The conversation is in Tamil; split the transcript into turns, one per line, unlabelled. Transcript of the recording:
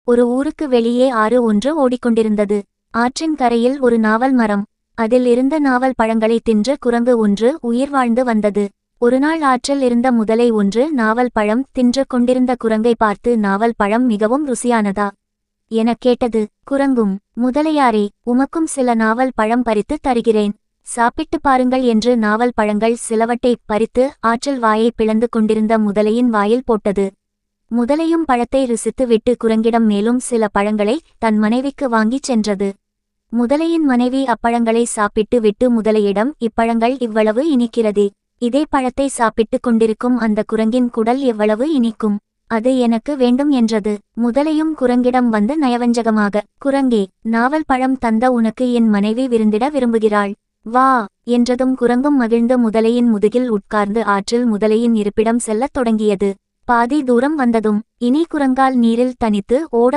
ஒரு ஊருக்கு வெளியே ஆறு ஒன்று ஓடிக்கொண்டிருந்தது. ஆற்றின் கரையில் ஒரு நாவல் மரம். அதில் இருந்த நாவல் பழங்களை தின்ற குரங்கு ஒன்று உயிர் வாழ்ந்து வந்தது. ஒருநாள் ஆற்றில் இருந்த முதலை ஒன்று நாவல் பழம் தின்று கொண்டிருந்த குரங்கை பார்த்து, நாவல் பழம் மிகவும் ருசியானதா எனக் கேட்டது. குரங்கும், முதலையாரே, உமக்கும் சில நாவல் பழம் பறித்து தருகிறேன், சாப்பிட்டு பாருங்கள் என்று நாவல் பழங்கள் சிலவற்றை பறித்து ஆற்றில் வாயை பிளந்து கொண்டிருந்த முதலையின் வாயில் போட்டது. முதலையும் பழத்தை ருசித்து விட்டு குரங்கிடம் மேலும் சில பழங்களை தன் மனைவிக்கு வாங்கிச் சென்றது. முதலையின் மனைவி அப்பழங்களை சாப்பிட்டு விட்டு முதலையிடம், இப்பழங்கள் இவ்வளவு இனிக்கிறதே, இதே பழத்தை சாப்பிட்டு கொண்டிருக்கும் அந்த குரங்கின் குடல் எவ்வளவு இனிக்கும், அது எனக்கு வேண்டும் என்றது. முதலையும் குரங்கிடம் வந்து நயவஞ்சகமாக, குரங்கே, நாவல் பழம் தந்த உனக்கு என் மனைவி விருந்திட விரும்புகிறாள், வா என்றதும் குரங்கும் மகிழ்ந்து முதலையின் முதுகில் உட்கார்ந்து ஆற்றில் முதலையின் இருப்பிடம் செல்லத் தொடங்கியது. பாதி தூரம் வந்ததும், இனி குரங்கால் நீரில் தனித்து ஓட